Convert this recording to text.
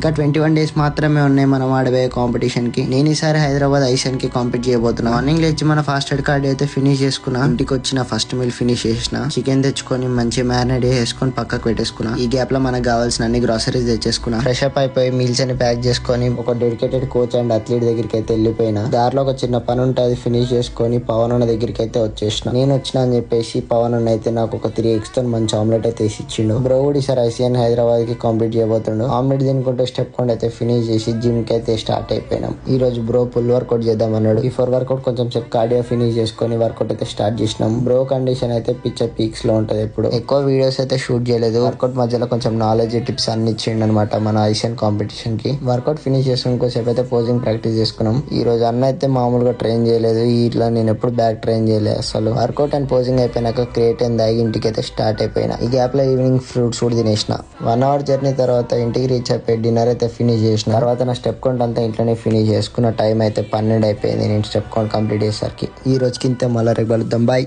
ఇంకా 21 days మాత్రమే ఉన్నాయి మనం ఆడబోయే కాంపిటీషన్ కి. నేను ఈసారి హైదరాబాద్ ఐసన్ కి కాంపిట్ చేయబోతున్నా. మార్నింగ్ లేచి మన ఫాస్టెడ్ కార్డ్ అయితే ఫినిష్ చేసుకున్నా. ఇంటికి వచ్చిన ఫస్ట్ మీల్ ఫినిష్ చేసిన. చికెన్ తెచ్చుకొని మంచి మ్యారినేట్ చేసుకొని పక్కకు పెట్టేసుకున్నా. ఈ గ్యాప్ లో మనకు కావాల్సిన అన్ని గ్రాసరీస్ తెచ్చేసుకున్నా. ఫ్రెష్ అప్ అయిపోయి మీల్స్ అని ప్యాక్ చేసుకొని ఒక డెడికేటెడ్ కోచ్ అండ్ అథ్లీట్ దగ్గరికి అయితే వెళ్ళిపోయినా. దారిలో ఒక చిన్న పని ఉంటే అది ఫినిష్ చేసుకొని పవన్ అన్న దగ్గరికి అయితే వచ్చేసిన. నేను వచ్చిన అని చెప్పేసి పవన్ అన్న అయితే నాకు ఒక 3 eggs తో మంచి ఆమ్లెట్ అయితే వేసి ఇచ్చిండు. బ్రో కూడా ఈసారి ఐసీఎన్ హైదరాబాద్ కి కాంపిట్ చేయబోతుండు. ఆమ్లెట్ తినుకుంటే స్టెప్ కొండ అయితే ఫినిష్ చేసి జిమ్ కి అయితే స్టార్ట్ అయిపోయినాం. ఈ రోజు బ్రో ఫుల్ వర్కౌట్ చేద్దాం అన్నాడు. బిఫోర్ వర్కౌట్ కొంచెం సేపు కార్డియో ఫినిష్ చేసుకొని వర్కౌట్ అయితే స్టార్ట్ చేసినాం. బ్రో కండిషన్ అయితే పిక్చర్ పీక్స్ లో ఉంటది. ఎప్పుడు ఎక్కువ వీడియోస్ అయితే షూట్ చేయలేదు. వర్కౌట్ మధ్యలో కొంచెం నాలెడ్జ్ టిప్స్ అన్ని ఇచ్చిండు అనమాట మన ఐసీఎన్ కాంపిటీషన్ కి. వర్కౌట్ ఫినిష్ చేసుకుని ఇంకోసేపు అయితే పోజింగ్ ప్రాక్టీస్ చేసుకున్నాం. ఈ రోజు అన్న అయితే మామూలుగా ట్రైన్ చేయలేదు. ఇట్లా నేను ఎప్పుడు బ్యాక్ ట్రైన్ చేయలేదు అసలు. వర్కౌట్ అండ్ పోజింగ్ అయిపోయినాక క్రియేటిన్ దాగి ఇంటికి అయితే స్టార్ట్ అయిపోయినా. ఈ గ్యాప్ లో ఈవినింగ్ ఫ్రూట్స్ కూడా తినేసిన. 1 hour జర్నీ తర్వాత ఇంటికి రీచ్ అయిపోయి డిన్నర్ అయితే ఫినిష్ చేసిన. తర్వాత నా స్టెప్ కౌంట్ అంతా ఇంట్లోనే ఫినిష్ చేసుకున్న. టైం అయితే 12 అయిపోయింది నేను స్టెప్ కౌంట్ కంప్లీట్ చేసేసరికి. ఈ రోజుకి ఇంతే, మళ్ళీ రేపు కలుద్దాం. బాయ్.